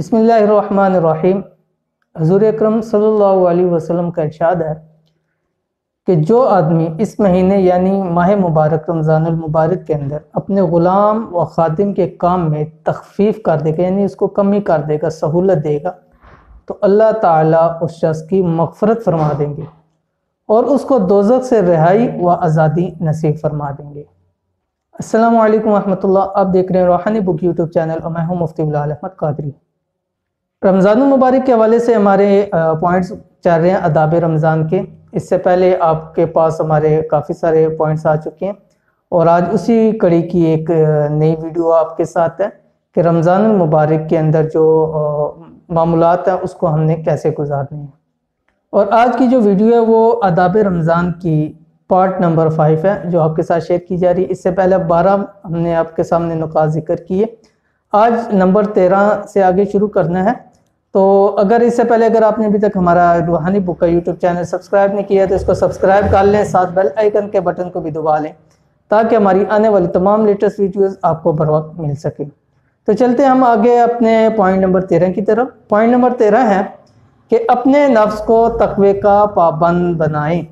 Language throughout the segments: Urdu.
بسم اللہ الرحمن الرحیم۔ حضور اکرم صلی اللہ علیہ وسلم کا ارشاد ہے کہ جو آدمی اس مہینے یعنی ماہ مبارک رمضان المبارک کے اندر اپنے غلام و خادم کے کام میں تخفیف کر دے گا، یعنی اس کو کمی کر دے گا، سہولت دے گا، تو اللہ تعالیٰ اس شخص کی مغفرت فرما دیں گے اور اس کو دوزخ سے رہائی و آزادی نصیب فرما دیں گے۔ السلام علیکم ورحمۃ اللہ، آپ دیکھ رہے ہیں روحانی بک یوٹیوب چینل اور میں ہوں مفتی بلال احمد قادری۔ رمضان المبارک کے حوالے سے ہمارے پوائنٹس چل رہے ہیں آداب رمضان کے۔ اس سے پہلے آپ کے پاس ہمارے کافی سارے پوائنٹس آ چکے ہیں اور آج اسی کڑی کی ایک نئی ویڈیو آپ کے ساتھ ہے کہ رمضان المبارک کے اندر جو معمولات ہیں اس کو ہم نے کیسے گزارنے ہیں۔ اور آج کی جو ویڈیو ہے وہ آداب رمضان کی پارٹ نمبر 5 ہے جو آپ کے ساتھ شیئر کی جا رہی ہے۔ اس سے پہلے 12 ہم نے آپ کے سامنے نکات ذکر کیے، آج نمبر 13 سے آگے شروع کرنا ہے۔ تو اس سے پہلے اگر آپ نے ابھی تک ہمارا روحانی بک کا یوٹیوب چینل سبسکرائب نہیں کیا تو اس کو سبسکرائب کر لیں، ساتھ بیل آئیکن کے بٹن کو بھی دبا لیں تاکہ ہماری آنے والی تمام لیٹسٹ ویڈیوز آپ کو بر وقت مل سکے۔ تو چلتے ہیں ہم آگے اپنے پوائنٹ نمبر 13 کی طرف۔ پوائنٹ نمبر 13 ہے کہ اپنے نفس کو تقوی کا پابند بنائیں۔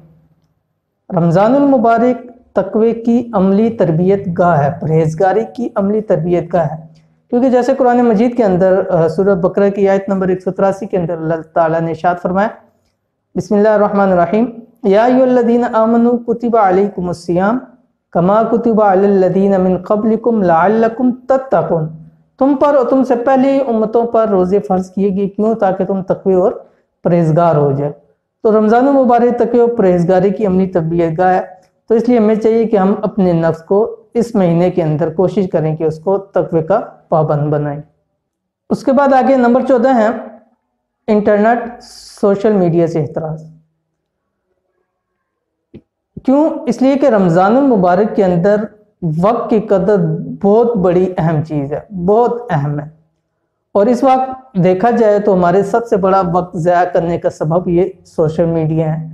رمضان المبارک تقوی کی عملی تربیت گاہ ہے، پرہیزگاری کی عملی تربیت گاہ ہے، کیونکہ جیسے قرآن مجید کے اندر سورہ بقرہ کی آیت نمبر 183 کے اندر اللہ تعالیٰ نے ارشاد فرمایا، بسم اللہ الرحمن الرحیم، یا ایھا الذین آمنوا کتب علیکم الصیام کما کتب علی الذین من قبلکم لعلکم تتقون۔ تم پر اور تم سے پہلی امتوں پر روزے فرض کیے گئے، کیوں؟ تاکہ تم تقوی اور پرہیزگار ہو جائے۔ تو رمضان المبارک تقوی اور پرہیزگاری کی عملی تربیت گاہ ہے، تو اس لیے ہمیں چاہیے کہ ہم اپنے نفس کو اس مہینے کے اندر کوشش کریں کہ اس کو تقوی کا پابند بنائیں۔ اس کے بعد آگے نمبر 14 ہے انٹرنیٹ سوشل میڈیا سے احتراز۔ کیوں؟ اس لیے کہ رمضان المبارک کے اندر وقت کی قدر بہت بڑی اہم چیز ہے، بہت اہم ہے، اور اس وقت دیکھا جائے تو ہمارے سب سے بڑا وقت ضائع کرنے کا سبب یہ سوشل میڈیا ہے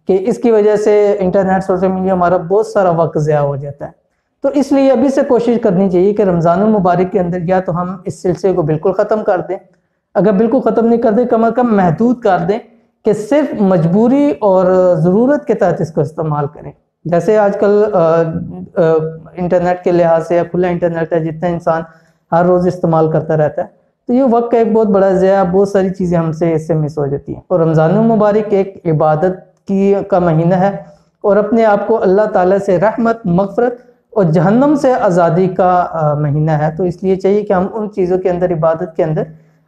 کہ اس کی وجہ سے انٹرنیٹ سوشل میڈیا ہمارا بہت سارا وقت ضائع ہو جاتا ہے۔ تو اس لیے ابھی سے کوشش کرنی چاہیے کہ رمضان المبارک کے اندر یا تو ہم اس سلسلے کو بالکل ختم کر دیں، اگر بالکل ختم نہیں کر دیں کم از کم محدود کر دیں کہ صرف مجبوری اور ضرورت کے تحت اس کو استعمال کریں۔ جیسے آج کل انٹرنیٹ کے لحاظ سے کھلا انٹرنیٹ ہے، جتنا انسان ہر روز استعمال کرتا رہتا ہے تو یہ وقت کا ایک بہت بڑا ضیاع، بہت ساری چیزیں ہم سے اس سے مس ہو جاتی ہیں۔ اور رمضان المبارک ایک عبادت کا مہینہ ہے اور اپنے آپ کو اللہ تعالیٰ سے رحمت، مغفرت اور جہنم سے آزادی کا مہینہ ہے، تو اس لیے چاہیے کہ ہم ان چیزوں کے اندر، عبادت کے اندر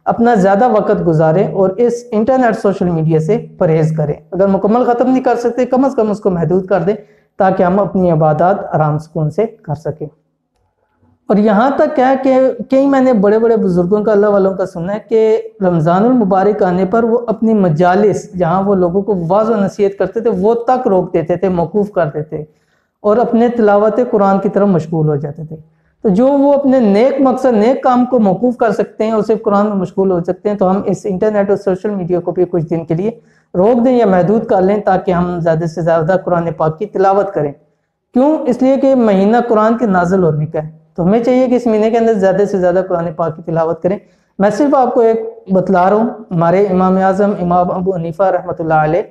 اپنا زیادہ وقت گزاریں اور اس انٹرنیٹ سوشل میڈیا سے پرہیز کریں۔ اگر مکمل ختم نہیں کر سکتے کم از کم اس کو محدود کر دیں تاکہ ہم اپنی عبادات آرام سکون سے کر سکیں۔ اور یہاں تک ہے کہ کئی میں نے بڑے بڑے بزرگوں کا، اللہ والوں کا سنا ہے کہ رمضان المبارک آنے پر وہ اپنی مجالس جہاں وہ لوگوں کو واعظ و نصیحت کرتے تھے وہ تک روک دیتے تھے، موقوف کر دیتے اور اپنے تلاوت قرآن کی طرف مشغول ہو جاتے تھے۔ تو جو وہ اپنے نیک مقصد، نیک کام کو موقوف کر سکتے ہیں اور صرف قرآن میں مشغول ہو سکتے ہیں، تو ہم اس انٹرنیٹ اور سوشل میڈیا کو بھی کچھ دن کے لیے روک دیں یا محدود کر لیں تاکہ ہم زیادہ سے زیادہ قرآن پاک کی تلاوت کریں۔ کیوں؟ اس لیے کہ مہینہ قرآن کے نازل ہونے کا ہے، تو ہمیں چاہیے کہ اس مہینے کے اندر زیادہ سے زیادہ قرآن پاک کی تلاوت کریں۔ میں صرف آپ کو ایک بتلا رہا ہوں، ہمارے امام اعظم امام ابو حنیفہ رحمۃ اللہ علیہ،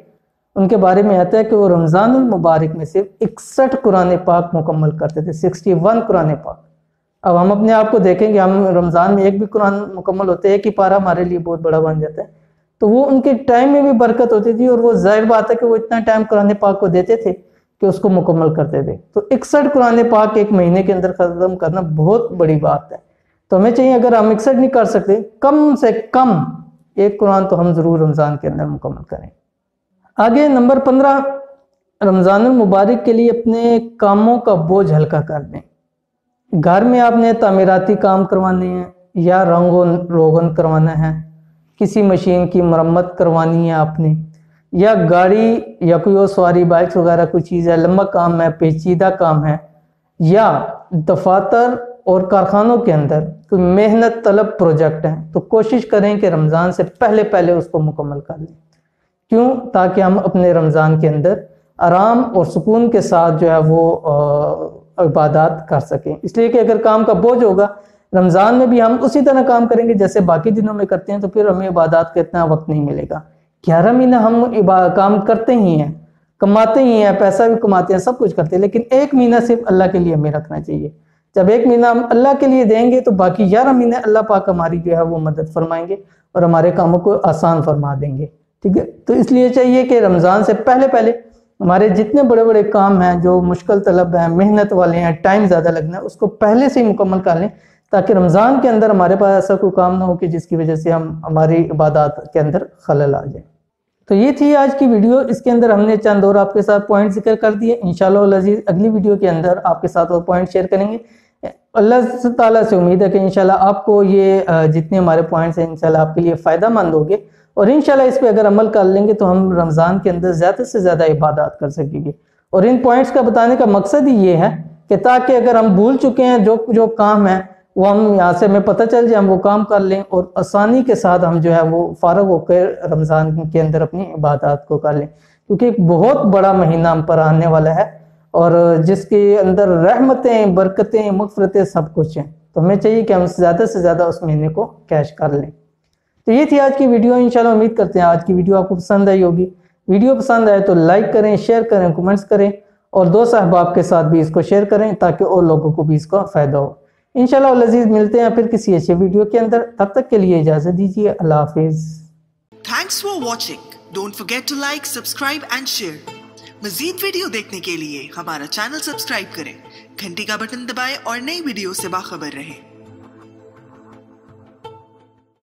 ان کے بارے میں آتا ہے کہ وہ رمضان المبارک میں صرف 61 قرآن پاک مکمل کرتے تھے، 61 قرآن پاک۔ اب ہم اپنے آپ کو دیکھیں کہ ہم رمضان میں ایک بھی قرآن مکمل ہوتے ہیں، ایک ہی پارہ ہمارے لیے بہت بڑا بن جاتا ہے، تو وہ ان کے ٹائم میں بھی برکت ہوتی تھی اور وہ ظاہر بات ہے کہ وہ اتنا ٹائم قرآن پاک کو دیتے تھے کہ اس کو مکمل کرتے تھے۔ تو 61 قرآن پاک ایک مہینے کے اندر ختم کرنا بہت بڑی بات ہے، تو ہمیں چاہیے اگر ہم 61 نہیں کر سکتے کم سے کم ایک قرآن تو ہم ضرور رمضان کے اندر مکمل کریں۔ آگے نمبر 15، رمضان المبارک کے لیے اپنے کاموں کا بوجھ ہلکا کر دیں۔ گھر میں آپ نے تعمیراتی کام کروانے ہیں یا رنگ و روغن کروانا ہے، کسی مشین کی مرمت کروانی ہے آپ نے، یا گاڑی یا کوئی اور سواری بائکس وغیرہ کوئی چیز ہے، لمبا کام ہے، پیچیدہ کام ہے، یا دفاتر اور کارخانوں کے اندر کوئی محنت طلب پروجیکٹ ہے، تو کوشش کریں کہ رمضان سے پہلے پہلے اس کو مکمل کر لیں۔ کیوں؟ تاکہ ہم اپنے رمضان کے اندر آرام اور سکون کے ساتھ جو ہے وہ عبادات کر سکیں۔ اس لیے کہ اگر کام کا بوجھ ہوگا رمضان میں بھی ہم اسی طرح کام کریں گے جیسے باقی دنوں میں کرتے ہیں تو پھر ہمیں عبادات کا اتنا وقت نہیں ملے گا۔ 11 مہینہ ہم کام کرتے ہی ہیں، کماتے ہی ہیں، پیسہ بھی کماتے ہیں، سب کچھ کرتے ہیں، لیکن ایک مہینہ صرف اللہ کے لیے ہمیں رکھنا چاہیے۔ جب ایک مہینہ ہم اللہ کے لیے دیں گے تو باقی 11 مہینے اللہ پاک ہماری جو ہے وہ مدد فرمائیں گے اور ہمارے کاموں کو آسان فرما دیں گے، ٹھیک ہے؟ تو اس لیے چاہیے کہ رمضان سے پہلے ہمارے جتنے بڑے بڑے کام ہیں جو مشکل طلب ہیں، محنت والے ہیں، ٹائم زیادہ لگنا ہے، اس کو پہلے سے ہی مکمل کر لیں تاکہ رمضان کے اندر ہمارے پاس ایسا کوئی کام نہ ہو کہ جس کی وجہ سے ہماری عبادات کے اندر خلل آ جائے۔ تو یہ تھی آج کی ویڈیو، اس کے اندر ہم نے چند اور آپ کے ساتھ پوائنٹ ذکر کر دیے۔ انشاءاللہ العزیز اگلی ویڈیو کے اندر آپ کے ساتھ اور پوائنٹ شیئر کریں گے۔ اللہ تعالیٰ سے امید ہے کہ انشاءاللہ آپ کو یہ جتنے ہمارے پوائنٹس ہیں انشاءاللہ آپ کے لیے فائدہ مند ہوگے، اور انشاءاللہ اس پہ اگر عمل کر لیں گے تو ہم رمضان کے اندر زیادہ سے زیادہ عبادات کر سکیں گے۔ اور ان پوائنٹس کا بتانے کا مقصد ہی یہ ہے کہ تاکہ اگر ہم بھول چکے ہیں جو کام ہے وہ ہم یہاں سے ہمیں پتہ چل جائے، ہم وہ کام کر لیں اور آسانی کے ساتھ ہم جو ہے وہ فارغ ہو کر رمضان کے اندر اپنی عبادات کو کر لیں، کیونکہ ایک بہت بڑا مہینہ ہم پر آنے والا ہے اور جس کے اندر رحمتیں، برکتیں، مغفرتیں سب کچھ ہیں، تو ہمیں چاہیے کہ ہم زیادہ سے زیادہ اس مہینے کو کیش کر لیں۔ تو یہ تھی آج کی ویڈیو، انشاءاللہ امید کرتے ہیں آج کی ویڈیو آپ کو پسند آئی ہوگی۔ ویڈیو پسند آئے تو لائک کریں، شیئر کریں، کمنٹس کریں، اور دوست احباب کے ساتھ بھی اس کو شیئر کریں تاکہ اور لوگوں کو بھی اس کا فائدہ ہو۔ انشاءاللہ العزیز ملتے ہیں پھر کسی اچھے ویڈیو کے اندر، تب تک کے لیے اجازت دیجیے، اللہ حافظ۔ Thanks for watching. Don't forget to like, subscribe and share. مزید ویڈیو دیکھنے کے لیے ہمارا چینل سبسکرائب کریں، گھنٹی کا بٹن دبائیں اور نئی ویڈیو سے باخبر رہیں۔